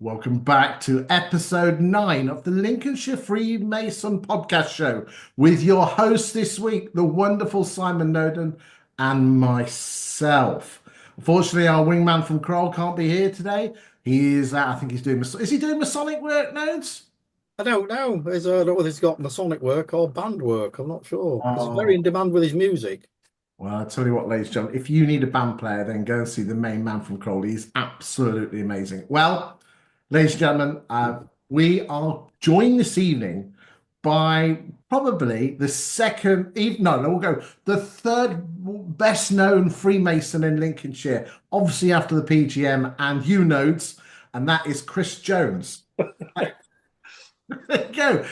Welcome back to episode 9 of the Lincolnshire Freemason Podcast Show with your host this week, the wonderful Simon Noden, and myself. Unfortunately, our wingman from Kroll can't be here today. He is, I think he's doing, is he doing Masonic work, Nodes? I don't know. I don't know whether he's got Masonic work or band work. I'm not sure because he's very Oh, in demand with his music. well, I tell you what, ladies and gentlemen, if you need a band player, then go and see the main man from Crawley. He's absolutely amazing. Well, ladies and gentlemen, we are joined this evening by probably the we'll go the third best known Freemason in Lincolnshire, obviously after the PGM and you nodes, and that is Chris Jones. There you go.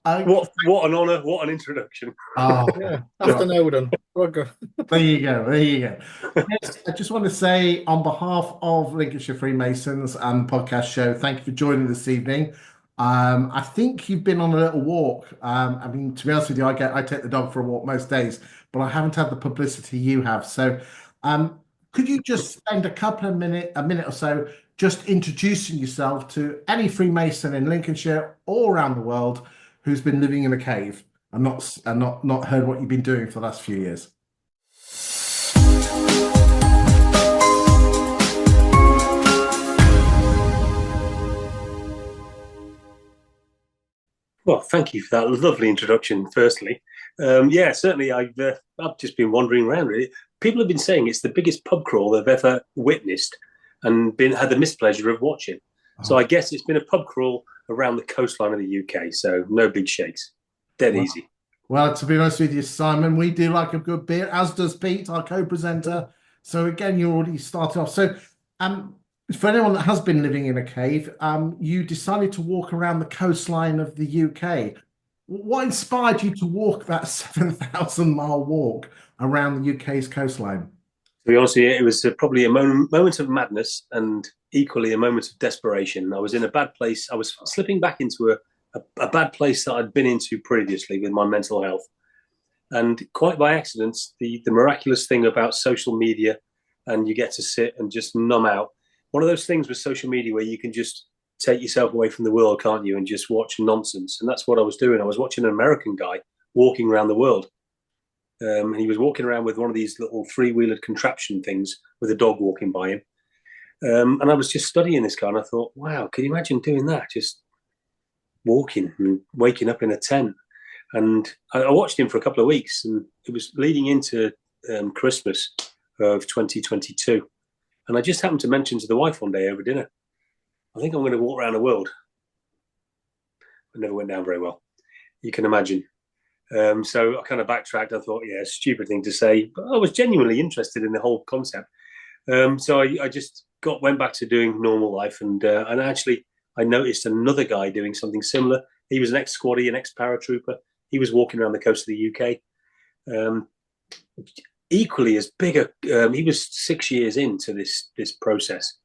Uh, What an honour! What an introduction! oh, Yeah, after God. Noden. There you go. There you go. Yes, I just want to say, on behalf of Lincolnshire Freemasons and podcast show, thank you for joining this evening. I think you've been on a little walk. I mean, to be honest with you, I take the dog for a walk most days, but I haven't had the publicity you have. So, could you just spend a minute or so, just introducing yourself to any Freemason in Lincolnshire or around the world who's been living in a cave and not heard what you've been doing for the last few years? Well, thank you for that lovely introduction. Firstly, yeah, certainly I've just been wandering around. Really, people have been saying it's the biggest pub crawl they've ever witnessed and been had the mispleasure of watching. So Oh, I guess it's been a pub crawl around the coastline of the UK. So no big shakes, dead well, easy. well, to be honest with you, Simon, we do like a good beer, as does Pete, our co-presenter. So again, you already started off. So, um, for anyone that has been living in a cave, you decided to walk around the coastline of the UK. What inspired you to walk that 7,000-mile walk around the UK's coastline? To be honest with you, it was probably a moment of madness and equally a moment of desperation. I was in a bad place. I was slipping back into a bad place that I'd been into previously with my mental health. And quite by accident, the miraculous thing about social media, and you get to sit and just numb out. One of those things with social media where you can just take yourself away from the world, can't you, and just watch nonsense. And that's what I was doing. I was watching an American guy walking around the world. And he was walking around with one of these little three-wheeled contraption things with a dog walking by him. And I was just studying this guy, and I thought, wow, can you imagine doing that? Just walking and waking up in a tent. And I watched him for a couple of weeks, and it was leading into Christmas of 2022. And I just happened to mention to the wife one day over dinner, I think I'm going to walk around the world. It never went down very well. You can imagine. So I kind of backtracked. I thought, yeah, stupid thing to say, but I was genuinely interested in the whole concept. So I just went back to doing normal life, and actually I noticed another guy doing something similar. He was an ex-squaddy, an ex-paratrooper. He was walking around the coast of the UK. Um, Equally as big he was 6 years into this process,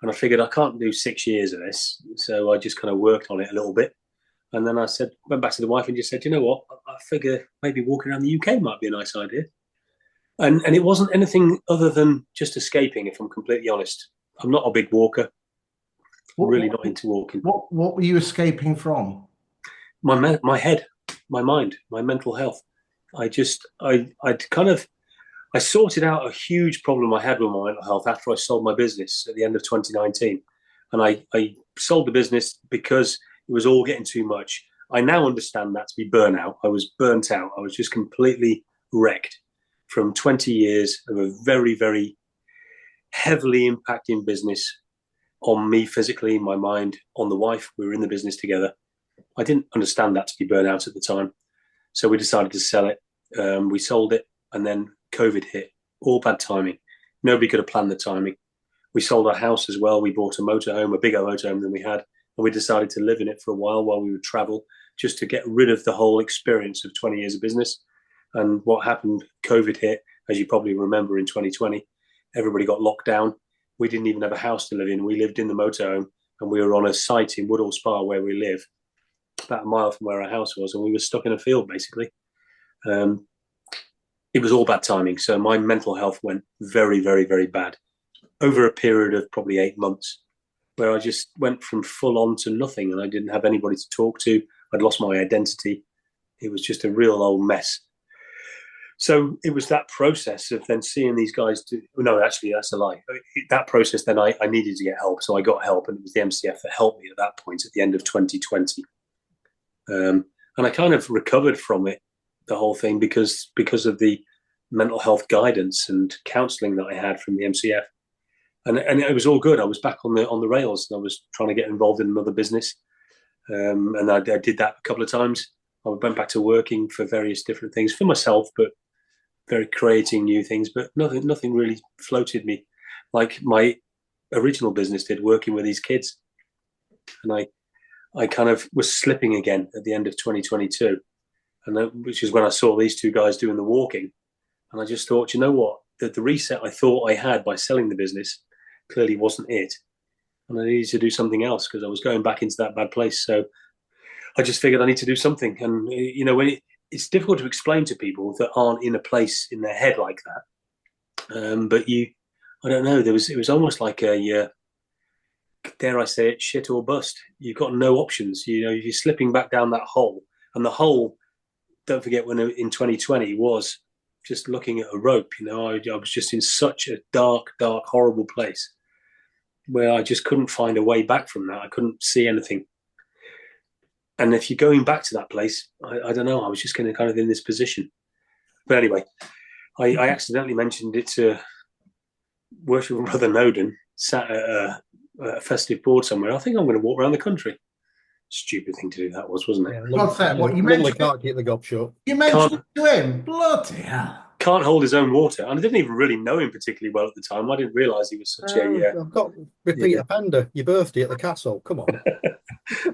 and I figured I can't do 6 years of this, so I just kind of worked on it a little bit. And then went back to the wife and just said, you know what, I figure maybe walking around the UK might be a nice idea. And it wasn't anything other than just escaping, if I'm completely honest. I'm not a big walker. I'm What, really what, not into walking. what were you escaping from? My head, my mind, my mental health. I sorted out a huge problem I had with my mental health after I sold my business at the end of 2019. And I sold the business because it was all getting too much. I now understand that to be burnout. I was burnt out. I was just completely wrecked from 20 years of a very, very heavily impacting business on me physically, my mind, on the wife. We were in the business together. I didn't understand that to be burnout at the time. So we decided to sell it. We sold it, and then COVID hit. All bad timing. Nobody could have planned the timing. We sold our house as well. We bought a motorhome, a bigger motorhome than we had, and we decided to live in it for a while we would travel, just to get rid of the whole experience of 20 years of business. And what happened, COVID hit, as you probably remember, in 2020. Everybody got locked down. We didn't even have a house to live in. We lived in the motorhome, and we were on a site in Woodall Spa where we live, about a mile from where our house was, and we were stuck in a field, basically. It was all bad timing. So my mental health went very, very, very bad over a period of probably 8 months. where I just went from full on to nothing, and I didn't have anybody to talk to. I'd lost my identity. It was just a real old mess. So it was that process of then seeing these guys do. No, actually, that's a lie. That process, then I needed to get help. So I got help, and it was the MCF that helped me at that point at the end of 2020. And I kind of recovered from it, the whole thing, because of the mental health guidance and counselling that I had from the MCF. And it was all good. I was back on the rails, and I was trying to get involved in another business. And I did that a couple of times. I went back to working for various different things for myself, but creating new things. But nothing really floated me like my original business did, working with these kids. And I kind of was slipping again at the end of 2022, which is when I saw these two guys doing the walking. And I just thought, you know what? The reset I thought I had by selling the business clearly wasn't it. And I needed to do something else because I was going back into that bad place. So I just figured I need to do something. And, you know, when it's difficult to explain to people that aren't in a place in their head like that. But I don't know, it was almost like a, dare I say it, shit or bust. You've got no options. You know, you're slipping back down that hole. And the hole, don't forget, when in 2020 was just looking at a rope. You know, I was just in such a dark, horrible place where I just couldn't find a way back from that. I couldn't see anything. And if you're going back to that place, I don't know, I was just kind of in this position. But anyway, I accidentally mentioned it to worshipful brother Noden, sat at a festive board somewhere. I think I'm going to walk around the country. Stupid thing to do that wasn't it? Yeah, What's that? What you mentioned? Can't keep the gob shut. You mentioned to him. Bloody hell. Can't hold his own water. And I didn't even really know him particularly well at the time. I didn't realise he was such I've got repeat offender. Your birthday at the castle. Come on.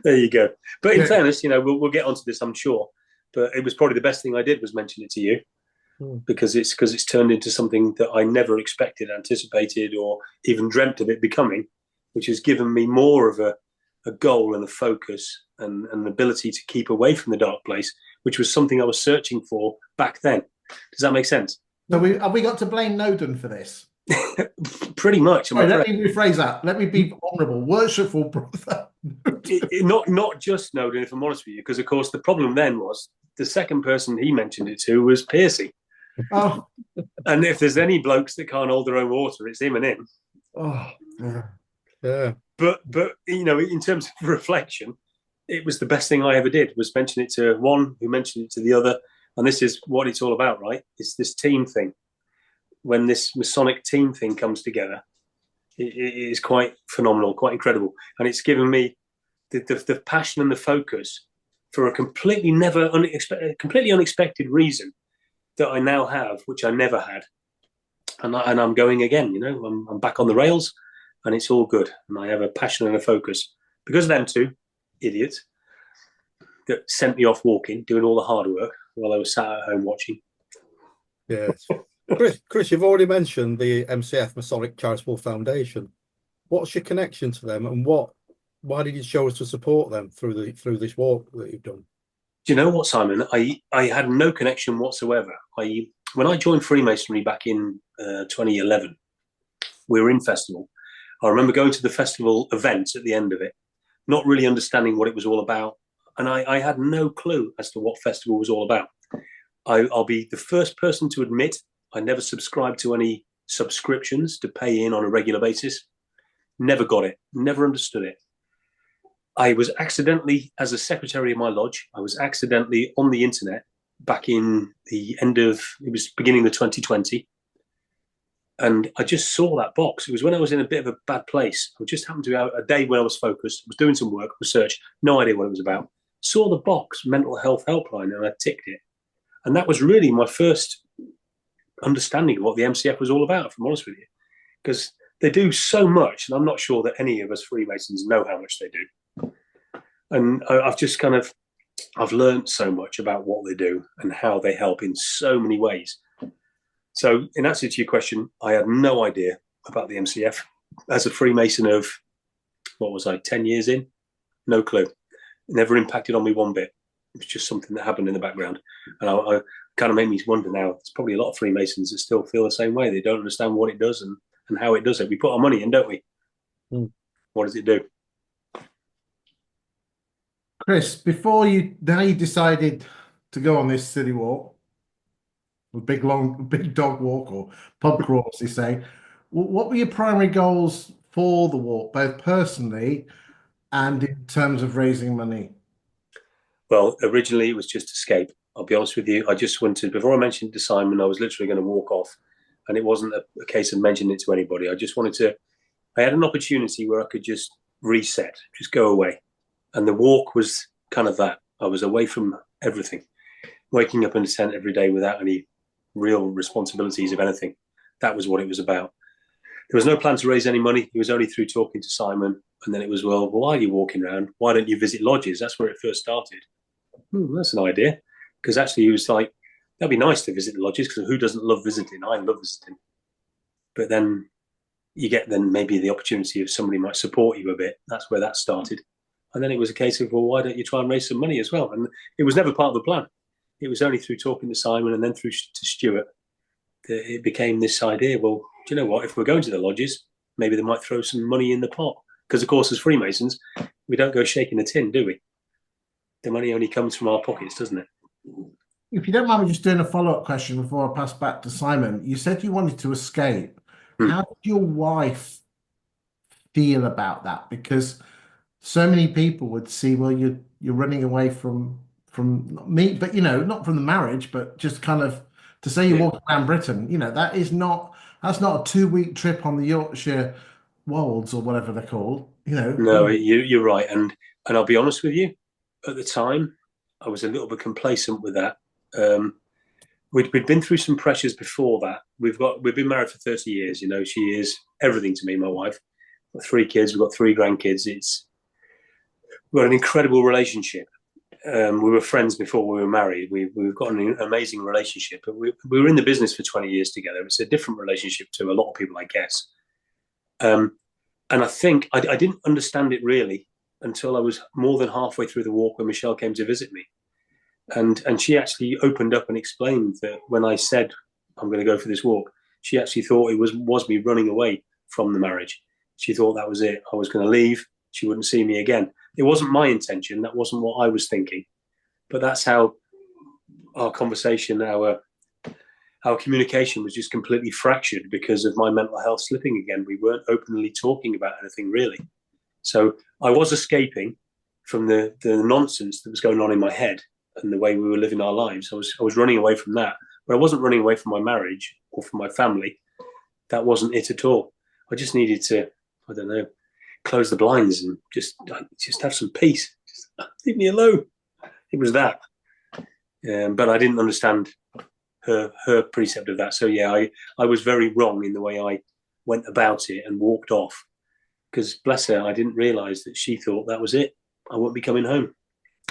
There you go. But in fairness, you know, we'll get onto this, I'm sure. But it was probably the best thing I did was mention it to you, because it's turned into something that I never expected, anticipated, or even dreamt of it becoming, which has given me more of a goal and a focus and an ability to keep away from the dark place, which was something I was searching for back then. Does that make sense? So have we got to blame Noden for this? Pretty much. Sorry, let me rephrase that. Let me be honourable. Worshipful brother. Not just Noden, if I'm honest with you, because of course the problem then was the second person he mentioned it to was Piercy. Oh. And if there's any blokes that can't hold their own water, it's him and him. Oh, yeah. But you know, in terms of reflection, it was the best thing I ever did, was mention it to one who mentioned it to the other. And this is what it's all about, right? It's this team thing. When this Masonic team thing comes together, it is quite phenomenal, quite incredible. And it's given me the passion and the focus for a completely unexpected reason that I now have, which I never had. And I'm going again, you know, I'm back on the rails, and it's all good. And I have a passion and a focus because of them two idiots that sent me off walking, doing all the hard work while I was sat at home watching. Yes. Chris, you've already mentioned the MCF Masonic Charitable Foundation. What's your connection to them, and why did you choose to support them through this walk that you've done? Do you know what, Simon? I had no connection whatsoever. When I joined Freemasonry back in 2011, we were in festival. I remember going to the festival event at the end of it, not really understanding what it was all about. And I had no clue as to what festival was all about. I'll be the first person to admit I never subscribed to any subscriptions to pay in on a regular basis. Never got it. Never understood it. I was accidentally, as a secretary of my lodge, I was accidentally on the internet back in it was beginning of 2020. And I just saw that box. It was when I was in a bit of a bad place. I just happened to have a day when I was focused, was doing some work, research, no idea what it was about. Saw the box, mental health helpline, and I ticked it. And that was really my first understanding of what the MCF was all about, if I'm honest with you. Because they do so much, and I'm not sure that any of us Freemasons know how much they do. And I've learned so much about what they do and how they help in so many ways. So in answer to your question, I had no idea about the MCF. As a Freemason of, 10 years in? No clue. It never impacted on me one bit. It was just something that happened in the background. And I kind of made me wonder now, there's probably a lot of Freemasons that still feel the same way. They don't understand what it does and how it does it. We put our money in, don't we? What does it do? Chris, now you decided to go on this city walk, a big dog walk or pub crawl, as you say. What were your primary goals for the walk, both personally and in terms of raising money? Well, originally it was just escape. I'll be honest with you. I just wanted, before I mentioned it to Simon, I was literally going to walk off, and it wasn't a case of mentioning it to anybody. I had an opportunity where I could just reset, just go away. And the walk was kind of that. I was away from everything, waking up in a tent every day without any real responsibilities of anything. That was what it was about. There was no plan to raise any money. It was only through talking to Simon. And then it was, well, why are you walking around? Why don't you visit lodges? That's where it first started. That's an idea. Because actually he was like, that'd be nice to visit the lodges, because who doesn't love visiting? I love visiting. But then you get maybe the opportunity of somebody might support you a bit. That's where that started. And then it was a case of, well, why don't you try and raise some money as well? And it was never part of the plan. It was only through talking to Simon and then through to Stuart that it became this idea, well, do you know what? If we're going to the lodges, maybe they might throw some money in the pot. Because, of course, as Freemasons, we don't go shaking a tin, do we? The money only comes from our pockets, doesn't it? If you don't mind me just doing a follow-up question before I pass back to Simon, you said you wanted to escape. How did your wife feel about that? Because so many people would see, well, you're running away from me, but not from the marriage, but just kind of to say you're walking around Britain. That's not a 2-week trip on the Yorkshire Wolds or whatever they're called. No, you're right, and I'll be honest with you. At the time, I was a little bit complacent with that. We'd been through some pressures before that. We've been married for 30 years. She is everything to me, my wife. We've got 3 kids. We've got 3 grandkids. We've got an incredible relationship. We were friends before we were married. We've got an amazing relationship. But we were in the business for 20 years together. It's a different relationship to a lot of people, I guess. And I think I didn't understand it really until I was more than halfway through the walk when Michelle came to visit me. And she actually opened up and explained that when I said I'm going to go for this walk, she actually thought it was me running away from the marriage. She thought that was it. I was going to leave. She wouldn't see me again. It wasn't my intention. That wasn't what I was thinking. But that's how our conversation, our communication was just completely fractured because of my mental health slipping again. We weren't openly talking about anything really. So I was escaping from the nonsense that was going on in my head and the way we were living our lives. I was running away from that, but I wasn't running away from my marriage or from my family. That wasn't it at all. I just needed to, I don't know, close the blinds and just have some peace. Just leave me alone. It was that. But I didn't understand her precept of that. So yeah, I was very wrong in the way I went about it and walked off. Because bless her, I didn't realise that she thought that was it. I won't be coming home.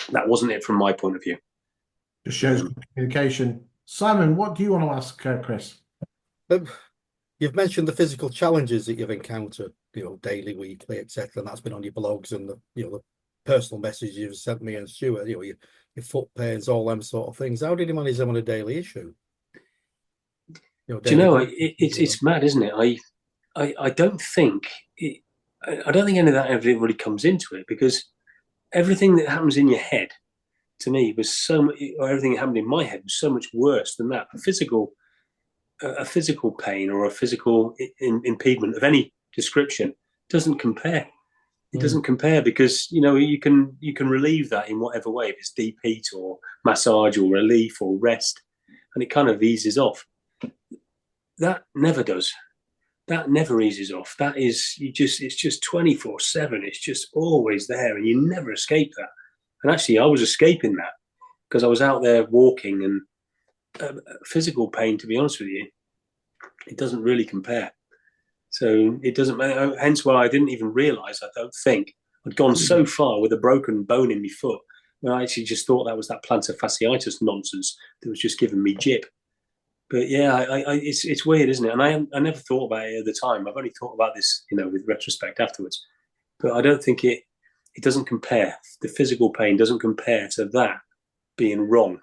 That wasn't it from my point of view. Just shows communication. Simon, what do you want to ask Chris? You've mentioned the physical challenges that you've encountered, daily, weekly, etc. And that's been on your blogs and the personal messages you've sent me and Stuart. Your foot pains, all them sort of things. How did you manage them on a daily issue? It's mad, isn't it? I don't think I don't think any of that ever really comes into it, because everything that happens in your head, to me, was or everything that happened in my head was so much worse than that. A physical pain or a physical impediment of any description doesn't compare. It doesn't compare because you can relieve that in whatever way, if it's deep heat or massage or relief or rest, and it kind of eases off. That never does. That never eases off. That is, it's just 24/7. It's just always there, and you never escape that. And actually, I was escaping that because I was out there walking, and physical pain, to be honest with you, it doesn't really compare. So it doesn't matter. Hence why I didn't even realise, I don't think, I'd gone so far with a broken bone in my foot when I actually just thought that was that plantar fasciitis nonsense that was just giving me jip. But yeah, it's weird, isn't it? And I never thought about it at the time. I've only thought about this, with retrospect afterwards. But I don't think it doesn't compare. The physical pain doesn't compare to that being wrong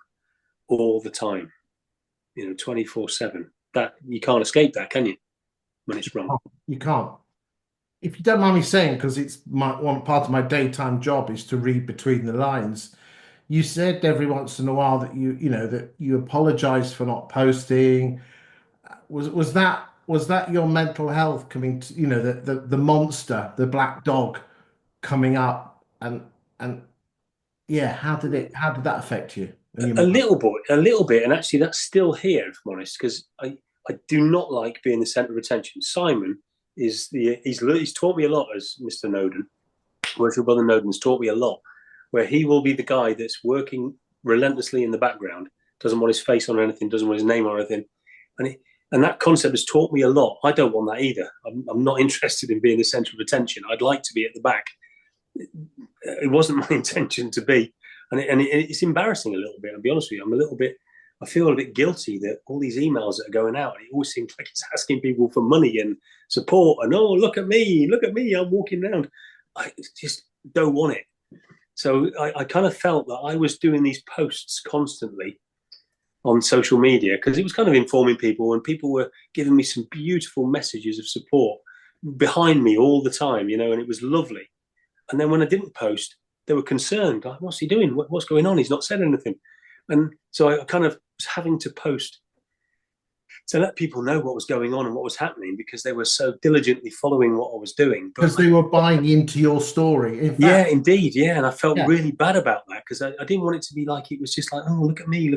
all the time, 24/7. That you can't escape that, can you? When it's wrong, you can't. if you don't mind me saying, because it's one part of my daytime job is to read between the lines. You said every once in a while that that you apologize for not posting. Was that your mental health coming to, the monster, the black dog coming up, and yeah, how did that affect you and your A mind? little bit, and actually that's still here, if I'm honest, because I do not like being the centre of attention. Simon he's taught me a lot as Mr. Noden. Worship Brother Noden's taught me a lot, where he will be the guy that's working relentlessly in the background, doesn't want his face on anything, doesn't want his name on anything, and that concept has taught me a lot. I don't want that either. I'm not interested in being the centre of attention. I'd like to be at the back. It wasn't my intention to be, and it's embarrassing a little bit. I'll be honest with you. I feel a bit guilty that all these emails that are going out, it always seems like it's asking people for money and support, and oh, look at me, I'm walking around. I just don't want it. So I kind of felt that I was doing these posts constantly on social media because it was kind of informing people, and people were giving me some beautiful messages of support behind me all the time, and it was lovely. And then when I didn't post, they were concerned. Like, what's he doing? What's going on? He's not said anything. And so I kind of was having to post to let people know what was going on and what was happening, because they were so diligently following what I was doing. Because they were buying into your story. In fact, yeah, indeed. Yeah. And I felt Yeah. really bad about that, because I didn't want it to be like, it was just like, oh, look at me.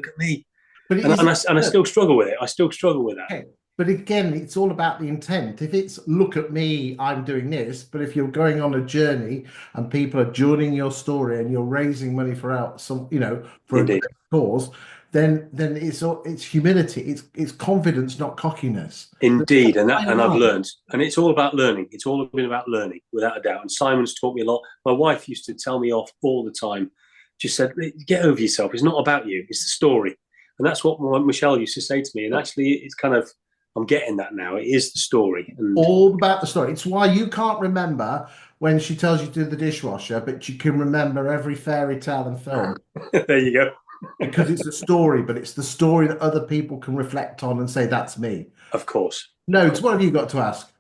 But I still struggle with it. I still struggle with that. okay. But again, it's all about the intent. If it's look at me, I'm doing this. But if you're going on a journey and people are joining your story and you're raising money for for a Indeed. great cause, then it's humility. It's confidence, not cockiness. Indeed, and I've learned, and it's all about learning. It's all been about learning, without a doubt. And Simon's taught me a lot. My wife used to tell me off all the time. Just said, "Get over yourself. It's not about you. It's the story." And that's what Michelle used to say to me. And actually, it's kind of, I'm getting that now. It is the story. And All about the story. It's why you can't remember when she tells you to do the dishwasher, but you can remember every fairy tale and film. there you go. Because it's a story, but it's the story that other people can reflect on and say, that's me. Of course. Nodes, what have you got to ask?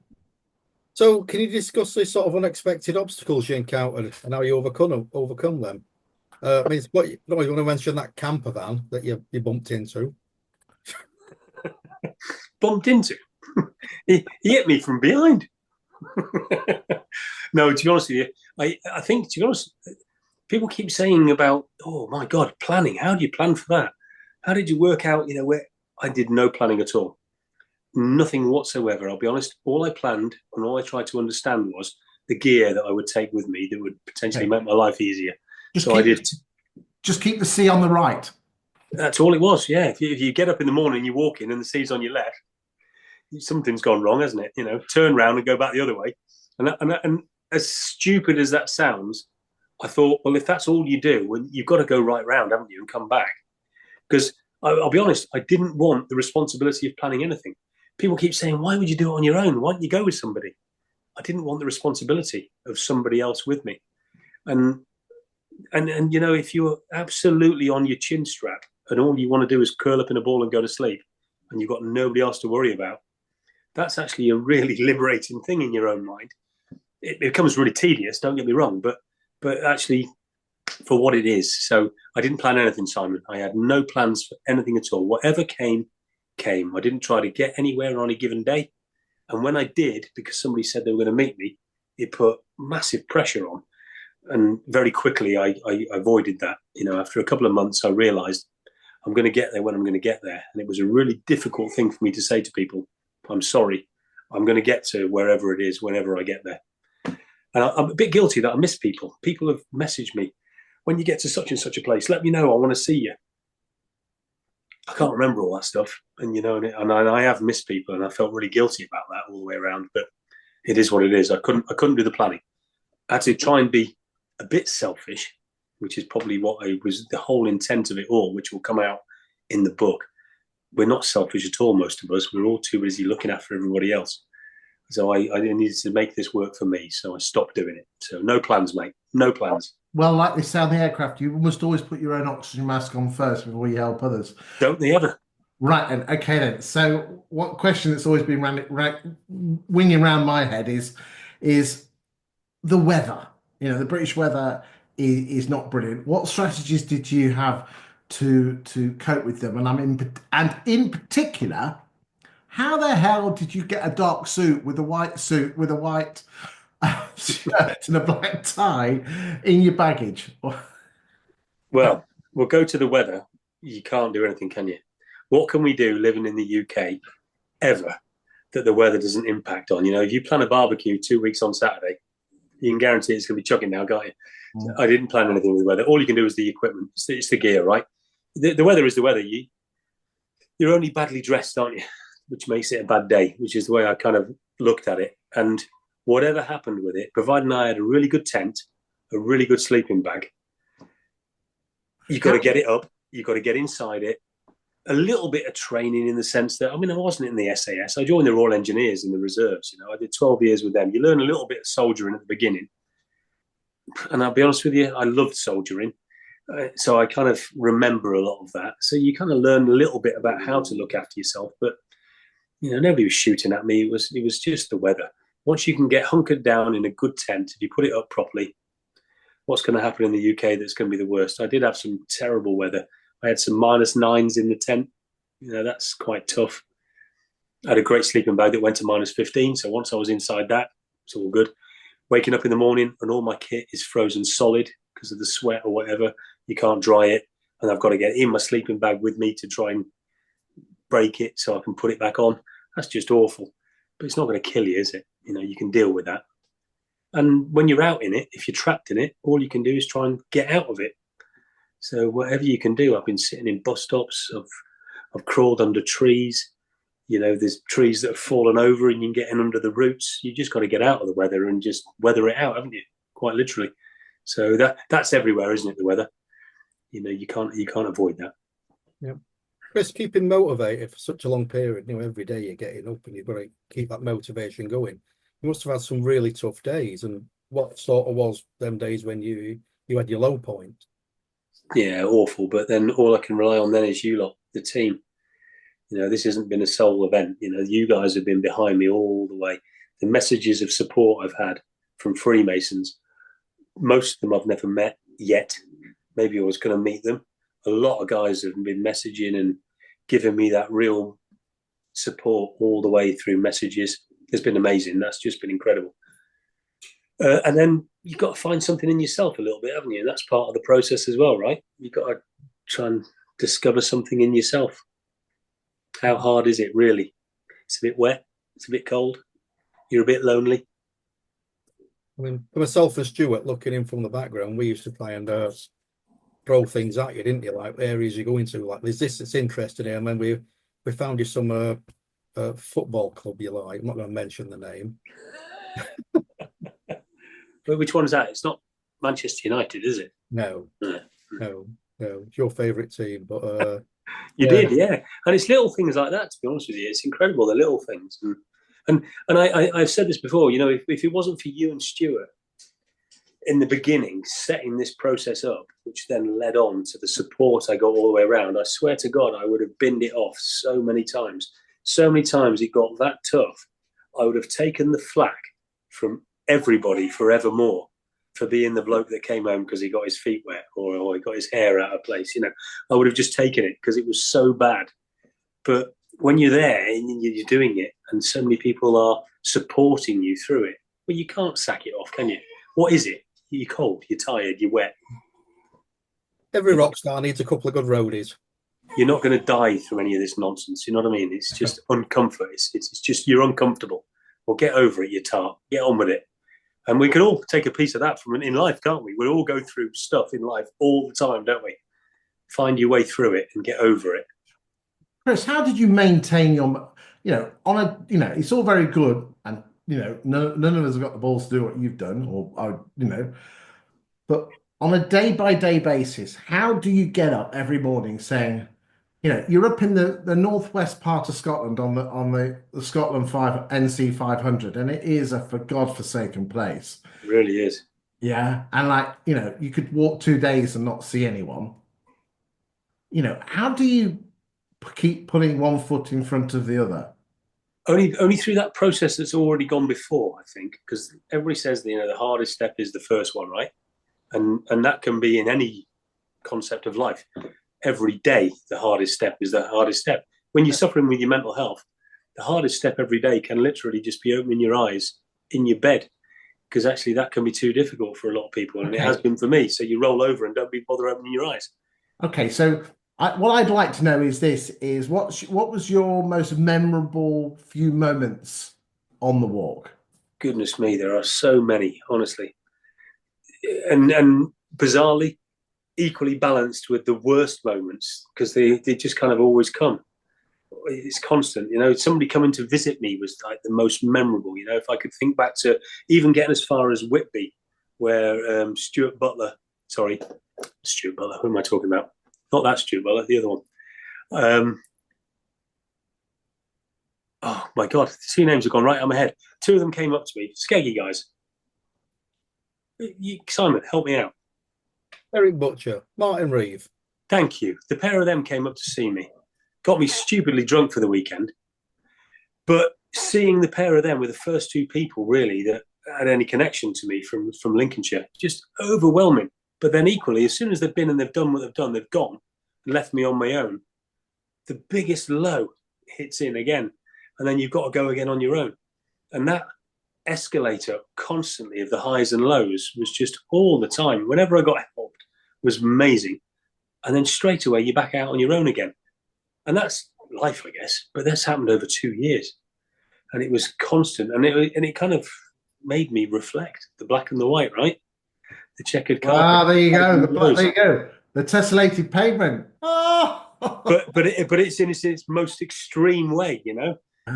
So, can you discuss the sort of unexpected obstacles you encountered and how you overcome them? I mean, you want to mention that camper van that you bumped into? Bumped into? he hit me from behind. No, to be honest with you, I think, to be honest, people keep saying about, oh my God, planning. How do you plan for that? How did you work out, where I did no planning at all? Nothing whatsoever. I'll be honest. All I planned and all I tried to understand was the gear that I would take with me that would potentially make my life easier. Just keep the C on the right. That's all it was. Yeah. If you get up in the morning, you walk in and the C's on your left, something's gone wrong, hasn't it? Turn around and go back the other way. And as stupid as that sounds, I thought, well, if that's all you do, well, you've got to go right round, haven't you, and come back? Because I'll be honest, I didn't want the responsibility of planning anything. People keep saying, why would you do it on your own? Why don't you go with somebody? I didn't want the responsibility of somebody else with me. And if you're absolutely on your chin strap and all you want to do is curl up in a ball and go to sleep, and you've got nobody else to worry about, that's actually a really liberating thing in your own mind. It becomes really tedious, don't get me wrong, but actually for what it is. So I didn't plan anything, Simon. I had no plans for anything at all. Whatever came. I didn't try to get anywhere on a given day. And when I did, because somebody said they were going to meet me, it put massive pressure on. And very quickly, I avoided that. After a couple of months, I realized I'm going to get there when I'm going to get there. And it was a really difficult thing for me to say to people, I'm sorry, I'm going to get to wherever it is, whenever I get there. And I'm a bit guilty that I miss people. People have messaged me, when you get to such and such a place, let me know, I want to see you. I can't remember all that stuff. And, and I have missed people, and I felt really guilty about that all the way around. But it is what it is. I couldn't do the planning. I had to try and be a bit selfish, which is probably what was the whole intent of it all, which will come out in the book. We're not selfish at all, most of us. We're all too busy looking after everybody else. So I needed to make this work for me. So I stopped doing it. So no plans, mate. No plans. Well, like they say on the aircraft, you must always put your own oxygen mask on first before you help others. Don't they ever? Right, and okay then. So, what question that's always been winging around my head is is the weather. The British weather is not brilliant. What strategies did you have to cope with them? And in particular, how the hell did you get a dark suit with a white shirt and a black tie in your baggage? Well, we'll go to the weather. You can't do anything, can you? What can we do living in the UK ever that the weather doesn't impact on? If you plan a barbecue 2 weeks on Saturday, you can guarantee it's going to be chucking now, can't you? So I didn't plan anything with the weather. All you can do is the equipment. It's the gear, right? The weather is the weather. You're only badly dressed, aren't you? Which makes it a bad day, which is the way I kind of looked at it. And whatever happened with it, providing I had a really good tent, a really good sleeping bag, you've got to get it up. You've got to get inside it. A little bit of training in the sense that, I wasn't in the SAS. I joined the Royal Engineers in the reserves. I did 12 years with them. You learn a little bit of soldiering at the beginning. And I'll be honest with you, I loved soldiering. So I kind of remember a lot of that. So you kind of learn a little bit about how to look after yourself. But, nobody was shooting at me. It was just the weather. Once you can get hunkered down in a good tent, if you put it up properly, what's going to happen in the UK that's going to be the worst? I did have some terrible weather. I had some -9s in the tent. That's quite tough. I had a great sleeping bag that went to -15. So once I was inside that, it's all good. Waking up in the morning and all my kit is frozen solid because of the sweat or whatever. You can't dry it. And I've got to get in my sleeping bag with me to try and break it so I can put it back on. That's just awful. But it's not going to kill you, is it? You can deal with that. And when you're out in it, if you're trapped in it, all you can do is try and get out of it. So whatever you can do, I've been sitting in bus stops, I've crawled under trees. There's trees that have fallen over and you can get in under the roots. You just got to get out of the weather and just weather it out, haven't you? Quite literally. So that's everywhere, isn't it? The weather. You can't avoid that. Yeah. Chris, keeping motivated for such a long period, every day you're getting up and you've got to keep that motivation going. You must have had some really tough days. And what sort of was them days when you had your low point? Yeah, awful. But then all I can rely on then is you lot, the team. This hasn't been a sole event. You guys have been behind me all the way. The messages of support I've had from Freemasons, most of them I've never met yet. Maybe I was going to meet them. A lot of guys have been messaging and giving me that real support all the way through messages. It's been amazing. That's just been incredible. And then you've got to find something in yourself a little bit, haven't you? And that's part of the process as well, right? You've got to try and discover something in yourself. How hard is it really? It's a bit wet. It's a bit cold. You're a bit lonely. For myself and Stuart, looking in from the background, we used to try and throw things at you, didn't you? Like areas you go into, like there's this that's interesting here. And then we found you some football club you like. I'm not going to mention the name. But which one is that? It's not Manchester United, is it? No. It's your favourite team, but you did, yeah. And it's little things like that. To be honest with you, it's incredible, the little things. And I've said this before. If it wasn't for you and Stuart in the beginning setting this process up, which then led on to the support I got all the way around, I swear to God, I would have binned it off so many times. So many times it got that tough. I would have taken the flack from everybody forevermore for being the bloke that came home because he got his feet wet or he got his hair out of place. I would have just taken it because it was so bad. But when you're there and you're doing it and so many people are supporting you through it, well, you can't sack it off, can you? What is it? You're cold, you're tired, you're wet. Every rock star needs a couple of good roadies. You're not going to die through any of this nonsense. You know what I mean? It's just uncomfort. It's just you're uncomfortable. Well, get over it, you tart. Get on with it. And we can all take a piece of that from in life, can't we? We all go through stuff in life all the time, don't we? Find your way through it and get over it. Chris, how did you maintain your, it's all very good, and none of us have got the balls to do what you've done, but on a day-by-day basis, how do you get up every morning saying, you're up in the northwest part of Scotland on the Scotland 5 NC 500, and it is a for godforsaken place. It really is. Yeah, and you could walk 2 days and not see anyone. How do you keep putting one foot in front of the other? Only through that process that's already gone before, I think, because everybody says the hardest step is the first one, right? And that can be in any concept of life. Every day, the hardest step is the hardest step. When you're suffering with your mental health, the hardest step every day can literally just be opening your eyes in your bed, because actually that can be too difficult for a lot of people, and it has been for me. So you roll over and don't bother opening your eyes. Okay, so what I'd like to know is what was your most memorable few moments on the walk? Goodness me, there are so many, honestly, and bizarrely equally balanced with the worst moments, because they just kind of always come. It's constant, somebody coming to visit me was like the most memorable. If I could think back to even getting as far as Whitby, where Stuart Butler, who am I talking about? Not that Stuart Butler, the other one. Oh my God, the two names have gone right out of my head. Two of them came up to me, skeggy guys. Simon, help me out. Eric Butcher, Martin Reeve. Thank you. The pair of them came up to see me. Got me stupidly drunk for the weekend. But seeing the pair of them were the first two people, really, that had any connection to me from Lincolnshire. Just overwhelming. But then equally, as soon as they've been and they've done what they've done, they've gone and left me on my own. The biggest low hits in again. And then you've got to go again on your own. And that escalator constantly of the highs and lows was just all the time. Whenever I got helped, it was amazing. And then straight away, you're back out on your own again. And that's life, I guess. But that's happened over 2 years. And it was constant. And it kind of made me reflect the black and the white, right? The checkered carpet. Ah, there you go. There you go. The tessellated pavement. Oh! but it's in its most extreme way,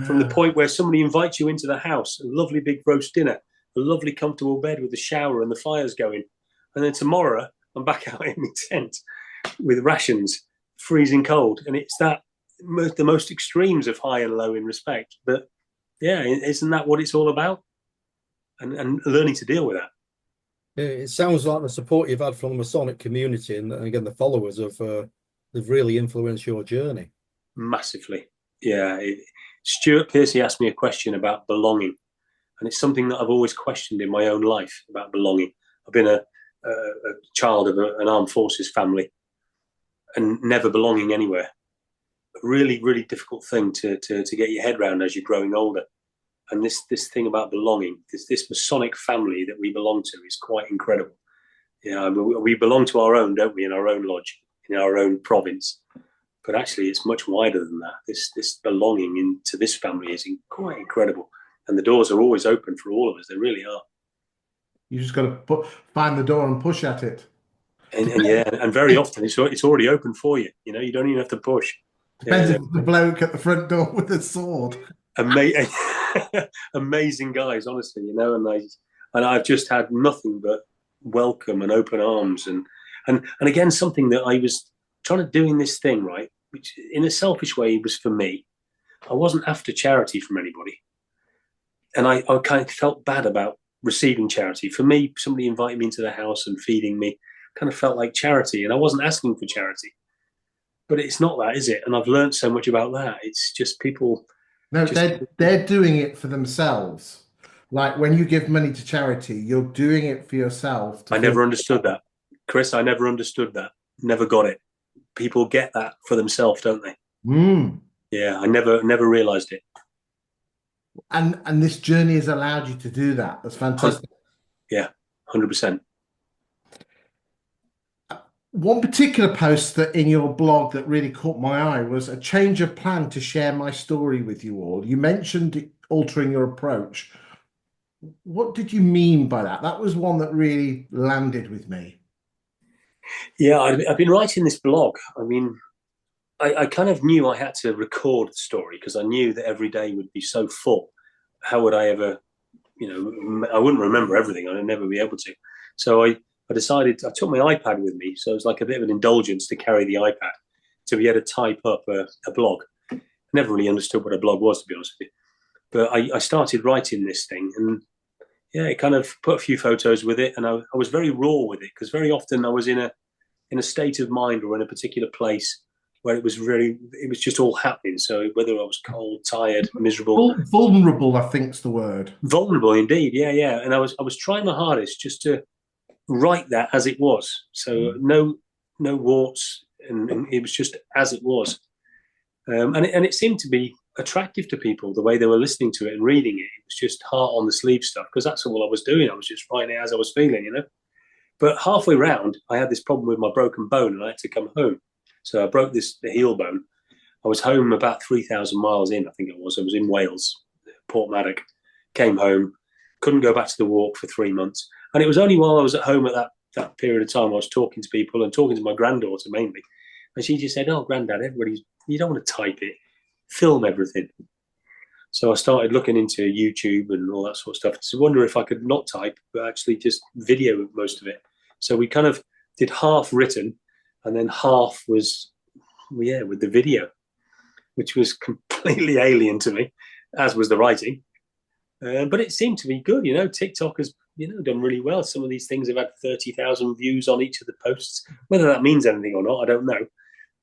from the point where somebody invites you into the house, a lovely big roast dinner, a lovely comfortable bed with the shower and the fires going. And then tomorrow, I'm back out in my tent with rations, freezing cold. And it's the most extremes of high and low in respect. But yeah, isn't that what it's all about? And learning to deal with that. It sounds like the support you've had from the Masonic community and again, the followers they've really influenced your journey. Massively. Yeah. Stuart Piercy asked me a question about belonging. And it's something that I've always questioned in my own life about belonging. I've been a child of an armed forces family and never belonging anywhere. A really, really difficult thing to get your head around as you're growing older. And this thing about belonging, this Masonic family that we belong to is quite incredible. We belong to our own, don't we, in our own lodge, in our own province. But actually, it's much wider than that. This belonging into this family is quite incredible. And the doors are always open for all of us. They really are. You just got to find the door and push at it. And very often it's already open for you. You don't even have to push. Depends if the bloke at the front door with a sword. Amazing guys, honestly, and I've just had nothing but welcome and open arms, and again, something that I was trying to do in this thing, right, which in a selfish way was for me. I wasn't after charity from anybody, and I kind of felt bad about receiving charity. For me, somebody inviting me into the house and feeding me kind of felt like charity, and I wasn't asking for charity. But it's not that, is it? And I've learned so much about that. It's just people. No, they're doing it for themselves. Like when you give money to charity, you're doing it for yourself. I never understood that, Chris. I never understood that. Never got it. People get that for themselves, don't they? Yeah, I never realized it. And this journey has allowed you to do that. That's fantastic. Yeah, 100%. One particular post that in your blog that really caught my eye was a change of plan to share my story with you all. You mentioned altering your approach. What did you mean by that? That was one that really landed with me. Yeah, I've been writing this blog. I mean, I kind of knew I had to record the story because I knew that every day would be so full. How would I ever, I wouldn't remember everything. I'd never be able to. So I decided, I took my iPad with me. So it was like a bit of an indulgence to carry the iPad to be able to type up a blog. I never really understood what a blog was, to be honest with you. But I started writing this thing, and yeah, it kind of put a few photos with it. And I was very raw with it because very often I was in a state of mind or in a particular place where it was just all happening. So whether I was cold, tired, miserable, vulnerable, I think's the word. Vulnerable indeed, yeah. And I was trying my hardest just to write that as it was. So no warts, and it was just as it was. And it seemed to be attractive to people, the way they were listening to it and reading it. It was just heart on the sleeve stuff, because that's all I was doing. I was just writing it as I was feeling, But halfway round, I had this problem with my broken bone, and I had to come home. So I broke the heel bone. I was home about 3,000 miles in, I think it was. I was in Wales, Portmaddock. Came home, couldn't go back to the walk for 3 months. And it was only while I was at home at that period of time I was talking to people and talking to my granddaughter mainly. And she just said, "Oh, Granddad, you don't want to type it, film everything." So I started looking into YouTube and all that sort of stuff to wonder if I could not type, but actually just video most of it. So we kind of did half written, and then half was, with the video, which was completely alien to me, as was the writing. But it seemed to be good, TikTok has, done really well. Some of these things have had 30,000 views on each of the posts. Whether that means anything or not, I don't know.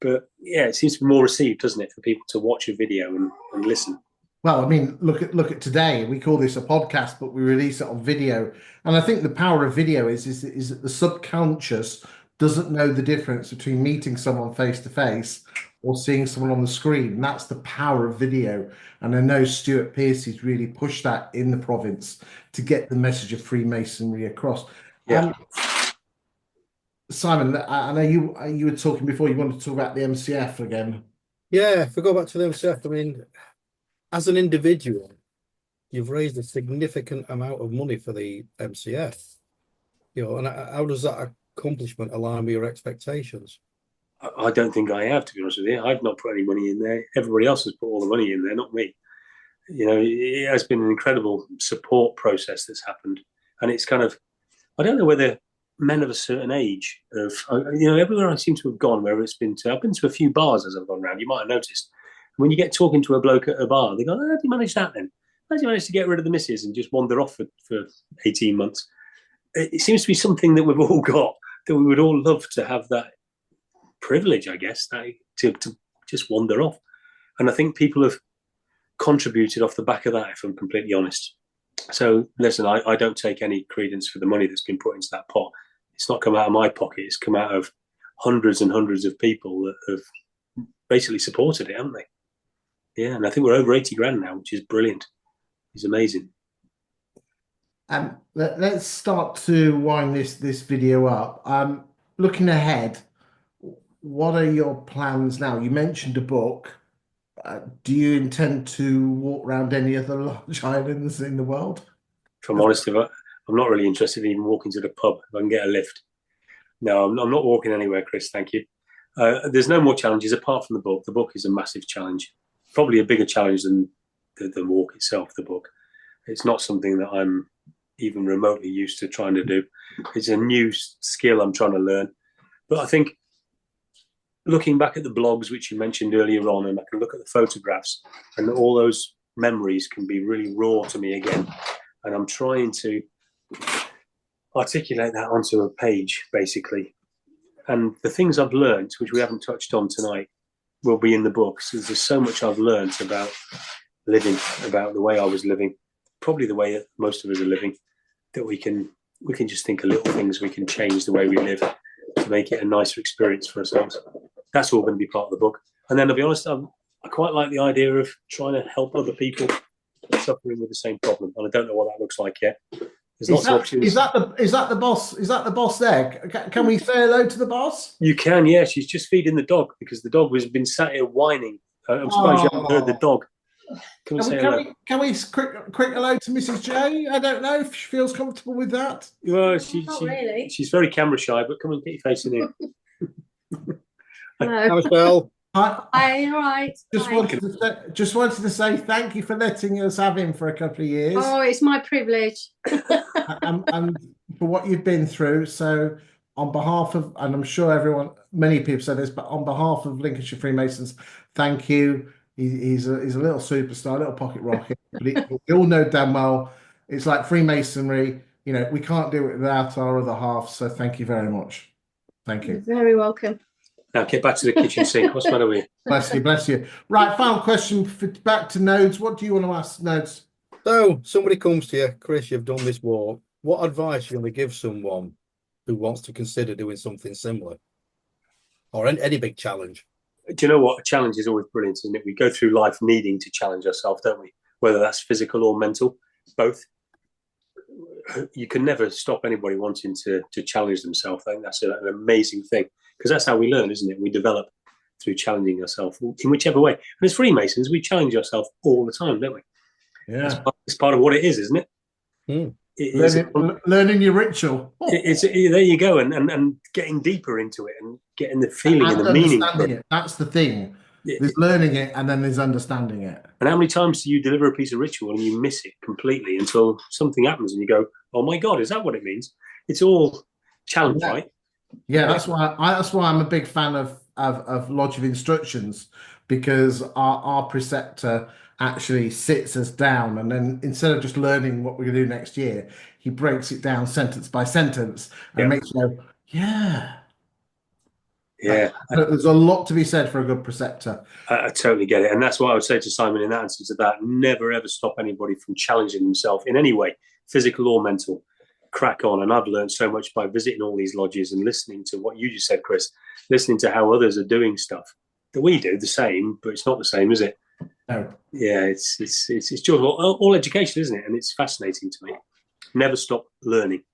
But yeah, it seems to be more received, doesn't it, for people to watch a video and listen. Well, I mean, look at today. We call this a podcast, but we release it on video. And I think the power of video is that the subconscious doesn't know the difference between meeting someone face to face or seeing someone on the screen. And that's the power of video. And I know Stuart Pearcey's really pushed that in the province to get the message of Freemasonry across. Yeah. Simon, I know you were talking before. You wanted to talk about the MCF again. Yeah, if we go back to the MCF, I mean, as an individual, you've raised a significant amount of money for the MCF. And how does that accomplishment align with your expectations? I don't think I have, to be honest with you. I've not put any money in there. Everybody else has put all the money in there, not me. It has been an incredible support process that's happened. And it's kind of, I don't know whether men of a certain age everywhere I seem to have gone, wherever it's been to, I've been to a few bars as I've gone around, you might have noticed. When you get talking to a bloke at a bar, they go, "How do you manage that then? How do you manage to get rid of the missus and just wander off for 18 months? It seems to be something that we've all got, that we would all love to have that privilege, I guess, to just wander off. And I think people have contributed off the back of that, if I'm completely honest. So listen, I don't take any credence for the money that's been put into that pot. It's not come out of my pocket. It's come out of hundreds and hundreds of people that have basically supported it, haven't they? Yeah, and I think we're over 80 grand now, which is brilliant. It's amazing. Let's start to wind this video up. Looking ahead, what are your plans now? You mentioned a book. Do you intend to walk around any other large islands in the world? If I'm honest, I'm not really interested in even walking to the pub if I can get a lift. No, I'm not walking anywhere, Chris, thank you. There's no more challenges apart from the book. The book is a massive challenge, probably a bigger challenge than the walk itself, the book. It's not something that I'm even remotely used to trying to do. It's a new skill I'm trying to learn. But I think looking back at the blogs, which you mentioned earlier on, and I can look at the photographs, and all those memories can be really raw to me again. And I'm trying to articulate that onto a page, basically. And the things I've learned, which we haven't touched on tonight, will be in the book. So there's so much I've learned about living, about the way I was living, probably the way that most of us are living, that we can just think of little things we can change the way we live to make it a nicer experience for ourselves. That's all going to be part of the book. And then, to be honest, I quite like the idea of trying to help other people suffering with the same problem. And I don't know what that looks like yet. There's lots of options. Is that the boss? Is that the boss there? Can we say hello to the boss? You can, yeah. She's just feeding the dog because the dog has been sat here whining. I'm surprised you haven't heard the dog. Can we say hello? Can we quick hello to Mrs. J? I don't know if she feels comfortable with that. Well, really. She's very camera shy, but come and get your face in here. Hi, Michelle. Hi, all right. Just wanted to say thank you for letting us have him for a couple of years. Oh, it's my privilege. and for what you've been through. So on behalf of, and I'm sure many people say this, but on behalf of Lincolnshire Freemasons, thank you. He's a little superstar, a little pocket rocket, but we all know damn well it's like Freemasonry. We can't do it without our other half. So thank you very much. Thank you. You're very welcome. Now get back to the kitchen sink. What's the matter with you? Bless you, bless you. Right, final question back to Nodes. What do you want to ask Nodes? So somebody comes to you, Chris, you've done this walk. What advice are you going to give someone who wants to consider doing something similar? Or any big challenge? Do you know what? A challenge is always brilliant, isn't it? We go through life needing to challenge ourselves, don't we? Whether that's physical or mental, both. You can never stop anybody wanting to challenge themselves. I think that's an amazing thing, because that's how we learn, isn't it? We develop through challenging ourselves in whichever way. And as Freemasons, we challenge ourselves all the time, don't we? Yeah. It's part of what it is, isn't it? Mm. Learning your ritual. There you go, and getting deeper into it and getting the feeling and the meaning. Understanding it. That's the thing. There's learning it, and then there's understanding it. And how many times do you deliver a piece of ritual and you miss it completely until something happens and you go, "Oh my God, is that what it means?" It's all challenge, right? Yeah, that's why I'm a big fan of Lodge of Instructions, because our preceptor actually sits us down, and then instead of just learning what we're going to do next year, he breaks it down sentence by sentence and makes you go, yeah. There's a lot to be said for a good preceptor. I totally get it. And that's what I would say to Simon in that instance, of that. Never, ever stop anybody from challenging themselves in any way, physical or mental. Crack on. And I've learned so much by visiting all these lodges and listening to what you just said, Chris, listening to how others are doing stuff that we do the same, but it's not the same, is it? No. Yeah, it's just all education, isn't it? And it's fascinating to me. Never stop learning.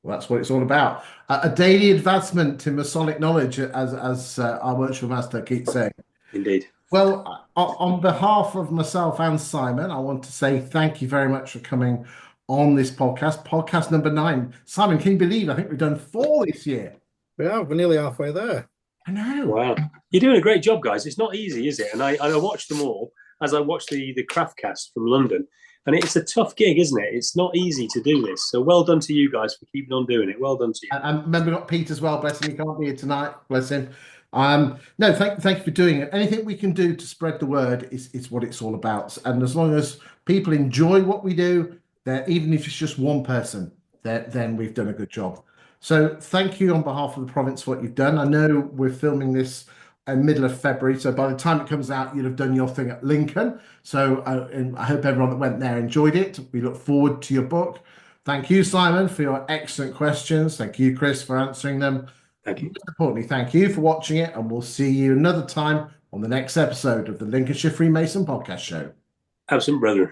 Well, that's what it's all about. A daily advancement in Masonic knowledge, as our virtual master keeps saying. Indeed. Well, on behalf of myself and Simon, I want to say thank you very much for coming on this podcast number 9. Simon, can you believe I think we've done 4 this year? Yeah, we're nearly halfway there. I know. Wow. You're doing a great job, guys. It's not easy, is it? And I watched them all as I watched the Craftcast from London. And it's a tough gig, isn't it? It's not easy to do this. So well done to you guys for keeping on doing it. Well done to you. And remember, we've got Pete as well. Bless him. He can't be here tonight. Bless him. No, thank you for doing it. Anything we can do to spread the word is what it's all about. And as long as people enjoy what we do, even if it's just one person, then we've done a good job. So thank you on behalf of the province for what you've done. I know we're filming this in middle of February, so by the time it comes out, you'll have done your thing at Lincoln. So I hope everyone that went there enjoyed it. We look forward to your book. Thank you, Simon, for your excellent questions. Thank you, Chris, for answering them. Thank you. Most importantly, thank you for watching it, and we'll see you another time on the next episode of the Lincolnshire Freemason Podcast Show. Absent brethren.